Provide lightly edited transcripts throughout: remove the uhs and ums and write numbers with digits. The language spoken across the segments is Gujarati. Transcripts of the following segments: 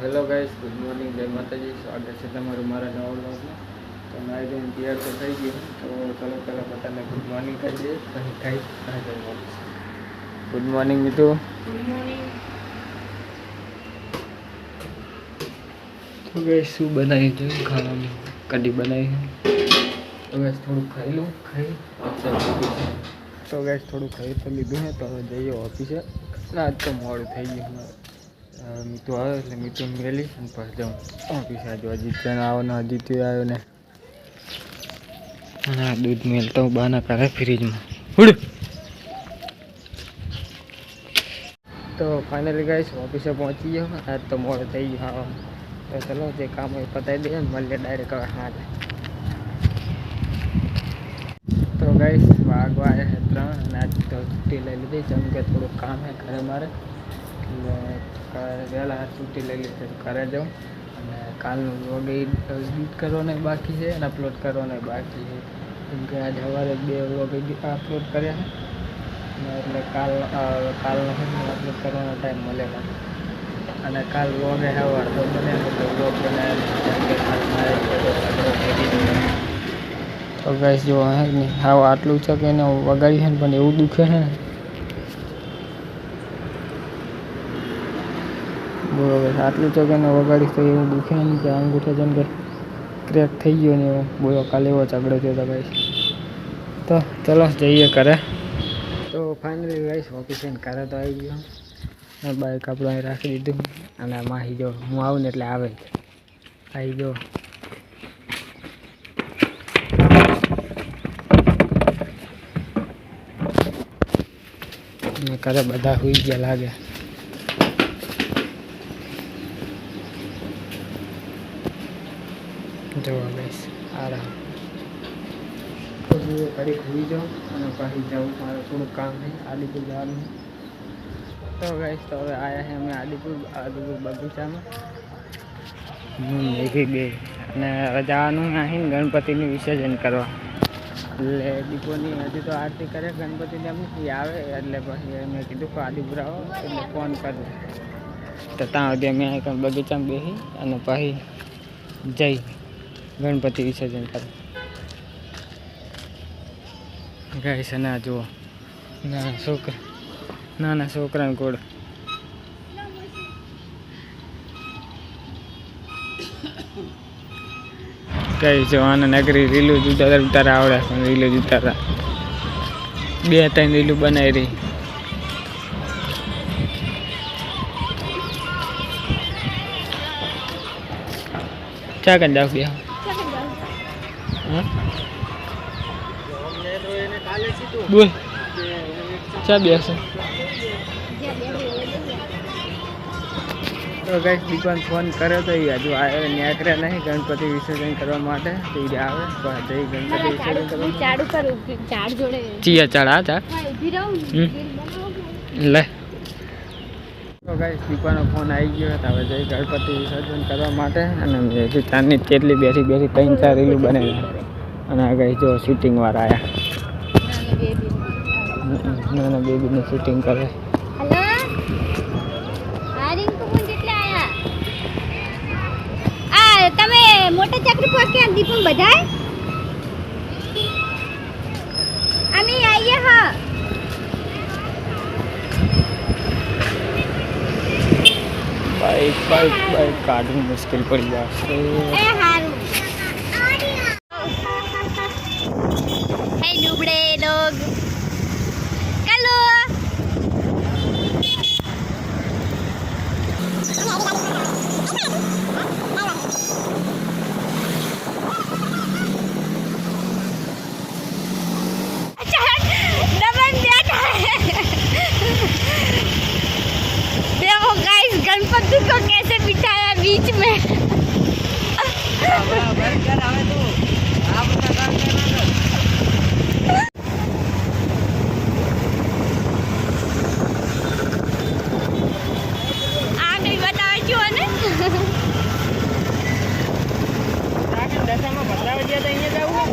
હેલો ગાઈસ, ગુડ મોર્નિંગ, જય માતાજી. સ્વાગત છે તમારું મારા નવા વ્લોગમાં. તો નાઈ ધોઈને તૈયાર તો થઈ ગયું. તો ચલો પહેલાં બધાને ગુડ મોર્નિંગ કહી દઈએ, પછી ખાઈ અને જઈ મળીશ. ગુડ મોર્નિંગ મિત્રો. Good morning. તો ગાઈસ શું બનાવી જોયું ખાવાનું? કઢી બનાવી. તો ગાઈસ થોડું ખાઈ લઉં, તો ગાઈસ થોડું ખાઈ તો લીધું છે. તો હવે જઈએ ઓફિસે. આજ તો મોડું થઈ ગયું. મીઠું આવે એટલે મીઠું મેલી અને પછી જાઉં ઓફિસે. આજે અજીત્ય આવ્યો ને આદિત્ય આવ્યો ને અને આ દૂધ મેલતો હું બહાના કરે ફ્રીજમાં. ઉડ. તો ફાઇનલી ગાઈસ ઓફિસે પહોંચી ગયો. આજ તો મોડું થઈ ગયું. હા, તો ચલો જે કામ હોય પતાવી દઈએ ને મળીએ ડાયરેક્ટ હવે. હા, તો ગાઈસ વાગવા આવ્યા છે 3 અને આજ તો છૂટી લઈ લીધી જેમ કે થોડુંક કામ છે ઘરે મારે. વહેલા છૂટી લઈ લીધી ઘરે જાઉં અને કાલનું વ્લોગ એડિટ કરવાનો બાકી છે અને અપલોડ કરવાનો બાકી છે. કેમ કે આજે સવારે 2 વ્લોગ અપલોડ કર્યા છે એટલે કાલનો અપલોડ કરવાનો ટાઈમ મળેલો અને કાલ વ્લોગ સવાર તો બને તો વ્લોગ બનાવ્યા. તો ગાઈસ જો હે ને હાવ આટલું છે કે એને વગાડી છે ને પણ એવું દુખે છે ને. બરોબર, આટલું તો કે વગાડી તો એવું દુખે ને કે અંગૂઠો જેમ કે ક્રેક થઈ ગયો ને એવો. બોલો કાલે એવો ઝઘડો થયો હતો ગાઈસ. તો ચલો જઈએ ઘરે. તો ફાઇનલી ગાઈસ ઓફિસે ઘરે તો આવી ગયો. બાઈક આપણું અહીં રાખી દીધું અને માહી જો હું આવું ને એટલે આવે જ આવી ગયો. ઘરે બધા સુઈ ગયા લાગે. જોવા ગાઈસ આરામ તો ઘડી સુઈ જાઉં અને પછી જાઉં. મારે થોડુંક કામ છે આદિપુર જવાનું. તો ગાઈસ તો હવે આવ્યા છે અમે આદિપુર બગીચામાં મેઘી બે અને હવે જવાનું અહીં ગણપતિનું વિસર્જન કરવા. એટલે દીપોની હજી તો આરતી કરે ગણપતિને એમ આવે એટલે પછી મેં કીધું કે આદિપુર આવો એટલે ફોન કરે. તો ત્યાં સુધી અમે અહીં બગીચામાં બેસી અને પછી જઈ ગણપતિ વિસર્જન કરે. ગાઈસ અને આ જુઓ નાના છોકરાને ગોળ. કઈ જો આને નગરી રીલું જ ઉતારા આવડે પણ રીલું જ ઉતારા 2-3 રીલું બનાવી રહી. ચા કરી જાવ બે બોલ ચા બેસે. તો ગાઈસ દીપાને ફોન કર્યો તો એ હજુ આવ્યો નીકળ્યા નહીં ગણપતિ વિસર્જન કરવા માટે. તો એ આવે જઈ ગણપતિ વિસર્જન કરવા. ચિયા ચાડ આ ચાડ લે. તો ગાઈસ દીપાનો ફોન આવી ગયો હતો. હવે જઈ ગણપતિ વિસર્જન કરવા માટે અને હજી ચાંદની કેટલી બેઠી 3-4 રીલું બનાવી અને આ ગાઈસ જો શૂટિંગ વાળા આવ્યા. નાના બેબીને શૂટિંગ કરે. તમે મોટા ચક્રી પર કે દીપમ બધાય અમે આઈએ હા. બાઈક કાઢવું મુશ્કેલ પડી જશે. એ હારું હે ડુબડે લોગ કલો गणपति को कैसे बिठाया बीच में. आगे बताओ जो है दशाમાં ભદ્રા વજ્યા તો અહીંયા જવું.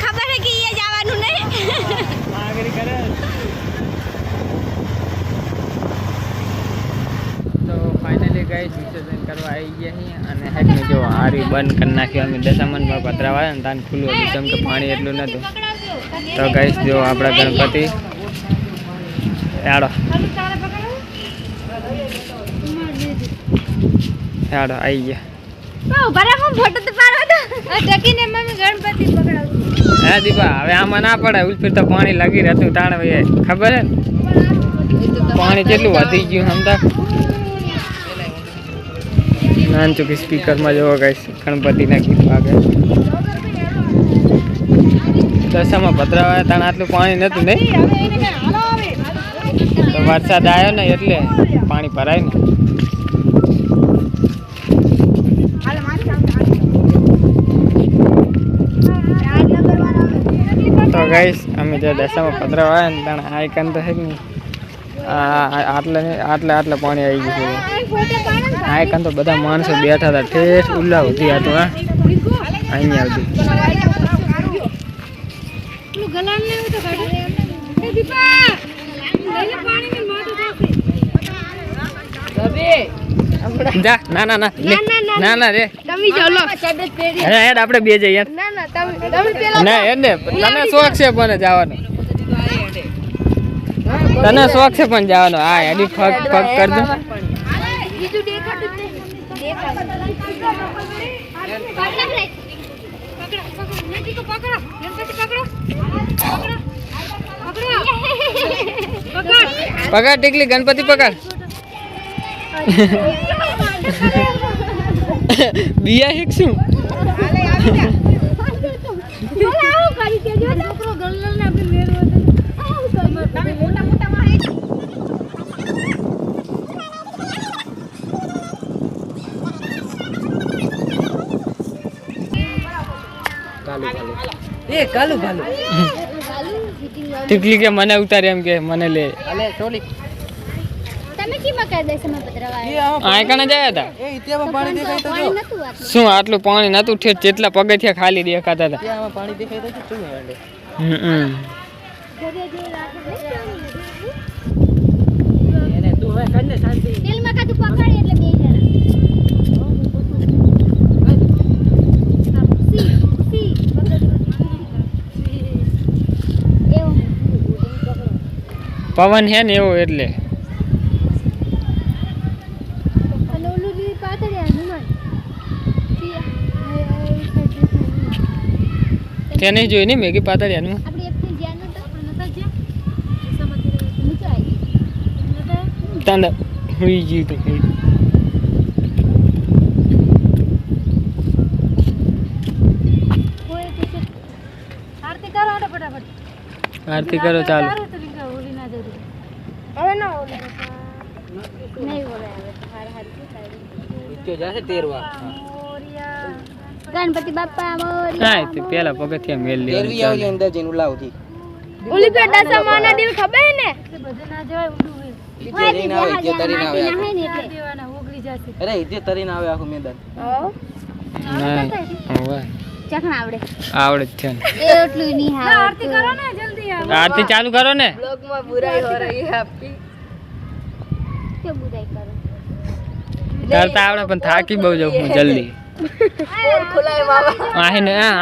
ખબર હે કે અહીંયા જવાનું નહીં. આવી ગયા છીએ અને હેઠ જો આરી બંધ કરી નાખ્યું અમે દશામાનમાં પધરાવા ને તાન ખુલ્લું હતું કેમ કે પાણી એટલું નહોતું. તો ગાઈસ જો આપણા ગણપતિ યાડો યાડો આવી ગયા. ફોટો તો પાડવા દો. ટકીને મમ્મી ગણપતિ પકડાવું. હા દીપા હવે આમાં ના પડે ઉલફીર તો પાણી લાગી રહેતું તાણ ખબર હે ને પાણી કેટલું વધી ગયું સમજા. નાનચુકી સ્પીકરમાં જોવો ગાઈસ ગણપતિના ગીત વાગે. દશામાં પધરાવા તાણ આટલું પાણી નહોતું નહીં તો વરસાદ આવ્યો ને એટલે પાણી ભરાય ને. તો ગાઈસ અમે જે દશામાં પધરાવા આવ્યા ને તાણ આઈકન તો છે કે નહીં આટલે પાણી આવી ગયું છે. આઈકન તો બધા માણસો બેઠા હતા ઠેઠ ઉલ્લા ઉધી હતું. હા અહીંયા આવતી જા ના ના ના ના ના રે હેડ આપણે બે જઈએ. ના હેડ ને તને શોખ છે પણ જવાનો તને શોખ છે પણ જવાનો. હા હેડી ફક ફક કરજો. પકડ ટીકલી ગણપતિ પકડ. બિયા શીખશું ટીકલી કે મને ઉતારે એમ કે મને લે. તમે કેમાં કહી દેશે મેં પધરાવા આ કણે ગયા હતા શું આટલું પાણી નતું ઠેઠ જેટલા પગથિયા ખાલી દેખાતા હતા. પાણી દેખાય તો શું એને તું હવે કને શાંતિ તેલમાં કાતું પકડી એટલે બે જણા પવન હે ને એવો એટલે તેને જોઈ ને મેગી પાતળિયાનું તાંડા હુઈ ગયું તો આરતી કરો ચાલો. ગણપતિ બાપા હા તે પેલા પગથિયા મેલ લે તેરવી આવી અંદર જઈને ઉલાવતી ઓલી પે દશામાના દિન ખબર ને ઈજે જઈને આવે ઈજે તરીને આવે અરે ઈજે તરીને આવે આખું મેદાન. ચખણા આવડે આવડે જ છે ને એટલું નહીં હા આરતી કરો ને જલ્દી આરતી ચાલુ કરો ને. બ્લોગ માં બુરાઈ હો રહી હે આપકી કે બુરાઈ કરો કરતા આવડે પણ થાકી બહુ જાઉં હું જલ્દી. ખુલાય બાબા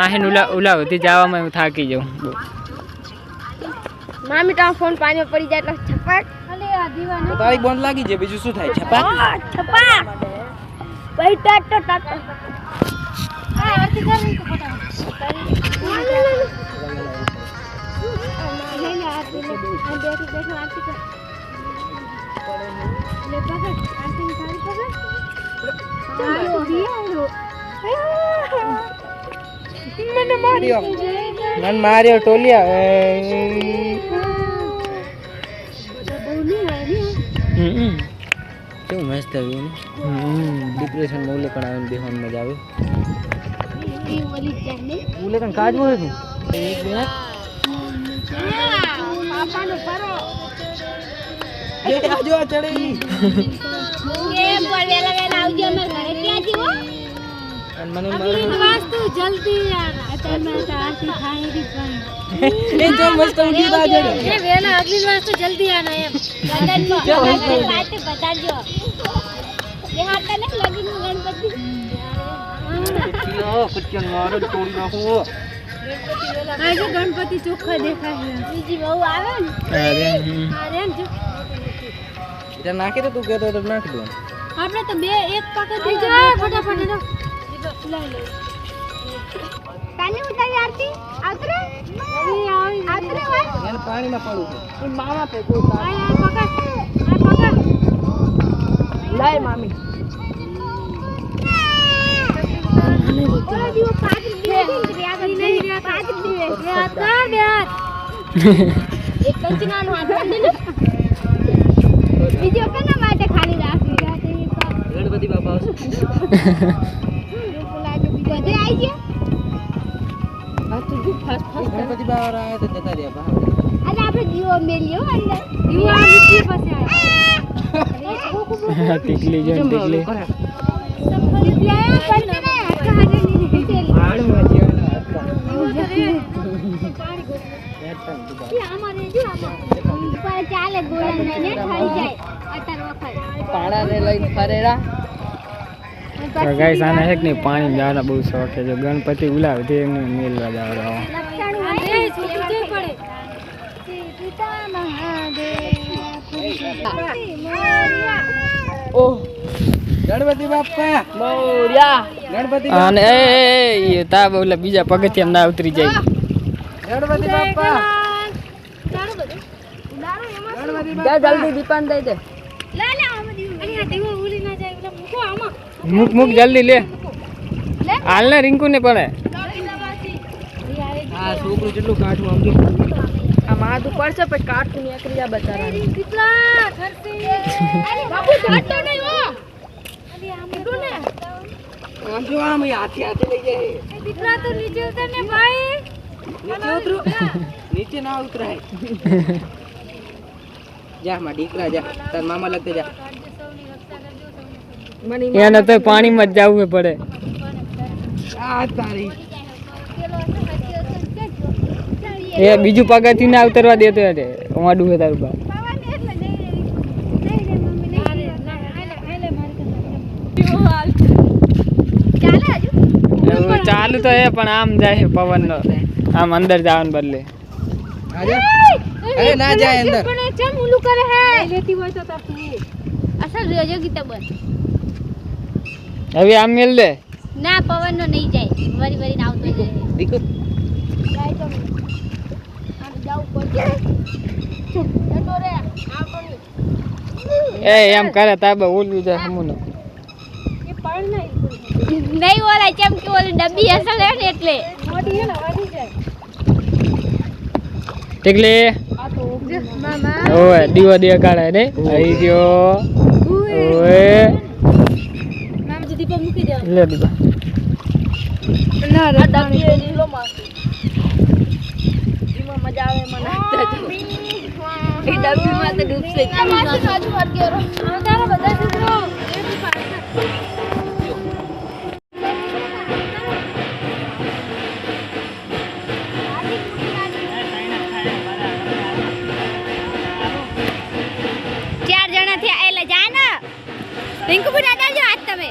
આહીન ઉલા હોતી જવામાં હું થાકી જાઉં બહુ. મામી તો ફોન પાણીમાં પડી જાય એટલે છપાક અલે આ દીવાનો તો તારી બોન્ડ લાગી જાય બીજું શું થાય છપાક છપાક ભાઈ ટાટ ટાટ આ આરતી કરી તો ફટાફટ લે આરતી લે આ દેખો આરતી કર લે પકડ આરતી ની થાળી પકડ ચાલો દિયાળો મને માર્યો મન માર્યો ટોલિયા કેવું મસ્ત આવ્યું ડિપ્રેશન માં ઉલેકણ આવે બેહોન મજા આવે. ઉલેકણ કાઢવું હોય ને પાપાનો પરો એ આજો ચડેલી એ વેલા વેલા આવજો અમે ઘરે ક્યાં જીવો મને અગલી વાસ્તુ જલ્દી યાર અત્યારે આરતી થાય રી પણ એ જો મસ્ત ઉડી બાજે એ વેલા અગલી વાસ્તુ જલ્દી આના એમ ગગનમાં વાત બતાડજો હાથે ને લગીનું ગણપતિ લો કચ્ચન મારો તોડી નાખું આજે ગણપતિ ચોખ્ખા દેખાય છે બીજી બહુ આવે ને અરે અરે જો એટલે નાખી દે તું કહેતો તો નાખી દો આપણે તો બે એક પાકે થઈ જાય ફટાફટ લઈ લે કાને ઉતારી આરતી આવતરે આવતરે ભાઈ એને પાણીમાં પડું છે એ મામા પે કોઈ આ પકડ લાય મામી ઓલા દીવો પાત્ર દીવે છે આગળ નહીં પાત્ર દીવે હાથ કર બે હાથ એક કંચનાનો હાથ દે ને બીજો કેના માટે ખાલી રાખી ગણપતિ બાપા આવશે બધે આવી ગયા આ તો જો ફાસ્ટ ગણપતિ બાપા આવે તો જતા રહ્યા બહાર આજે આપણે દીવો મેલ્યો અંદર દીવો આ નીચે પાસે આવ્યો ટીકલી જો ટીકલી ચાલે ગોળા ને ઠાઈ જાય અતર વખત પાડાને લઈને ફરેરા તો ગાઈસ આને એક ની પાણી દાડા બહુ શોખ છે જો ગણપતિ ઉલાવે તે એમને મેલવા જાવડો ઓહ ગણપતિ બાપા મોર્યા ગણપતિ અને એ તા બોલે બીજા પગથિયા ના ઉતરી જાય ગણપતિ બાપા જા જલ્દી દીપાન દઈ દે લે લે આમાં દીવો અરે આ દીવો ઉલી ના જાય એટલે મૂકો આમાં મૂક જલ્દી લે હાલ ને રિંકુ ને પડે આ છોકરું જેટલું કાઠું આમ જો આ માથું પડશે પછી કાઠું નીકળી જા બચારા કેટલા ખર્ચે અરે બાપુ જાતો નહીં હો અરે આમ તો ને આમ જો આમ હાથે હાથે લઈ જાય દીકરા તો નીચે ઉતર ને ભાઈ નીચે ઉતરો નીચે ના ઉતરાય જા માં દીકરા જા તાર મામા લગતે જા એને તો પાણીમાં જ જવું પડે આ તારી એ બીજું પગથિયું ના ઉતરવા દેતો એટલે વાડું હે તારું બા એવું ચાલુ તો હે પણ આમ જાય પવન નો આમ અંદર જવાનું બદલે આજા અરે ના જાય અંદર પણ ચમ ઉલું કરે હે લેતી હોય તો તાપી અસલ જોજો ગીતા બસ હવે આમ મેલ દે ના પવન નો નહીં જાય વરી વરી ના આવતો જાય દીકુ જાય તો આમ જાવ પડશે જતો રે આવતો નહીં એ એમ કરે તાબે ઓલું જાય હમુનો એ પણ નહીં ઓલા ચમ કે ઓલી ડબ્બી અસલ હે ને એટલે મોટી હે ને વાડી જાય ટીકલી મામા ઓય દીવો દે કાઢે ને આઈ ગયો ઓય નામ જદી પર મૂકી દે લે દીવા ના રે ડબ્બી એ લીલો માં એમાં મજા આવે મને એ ડબ્બી માં તો ડૂબશે આ માસી બાજુ વર ગયો આ તારા બધા છોકરો એ બી પાછા ચાર જણા થયા એટલે જા ને રિંકુ બુન આડાજો આજ તમે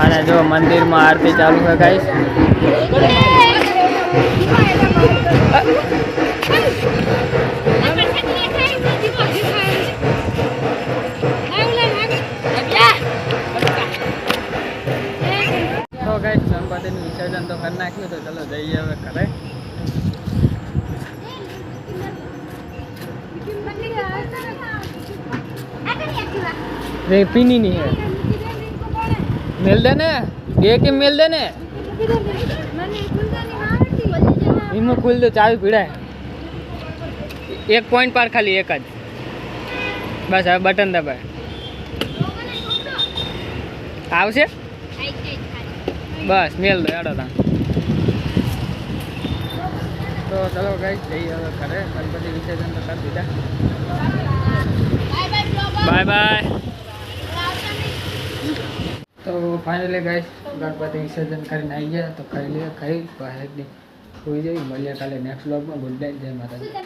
અને જો મંદિરમાં આરતી ચાલુ છે ગાઈસ તો ગાઈસ ગણપતિનું વિસર્જન તો કરી નાખ્યું તો ચલો જઈએ હવે ઘરે पीनी नहीं है मेल देने ये के मेल देने એમાં ખુલ તો ચાવી પીડાય. એક પોઈન્ટ પર ખાલી એક જ. બસ હવે બટન દબાય. આવશે બસ મેલ દો એડો તા. તો ચલો ગાઈસ જઈએ હવે ઘરે. ગણપતિ વિસર્જન તો કરી દીધા. Bye bye. તો ફાઇનલી ગાઈસ ગણપતિ વિસર્જન કરીને આવી ગયા. તો ખાઈ લઈએ, ખાઈ બહાર સુઈ જઈએ. મળીએ કાલે નેક્સ્ટ બ્લોગમાં. ગુડ નાઇટ, જય માતાજી.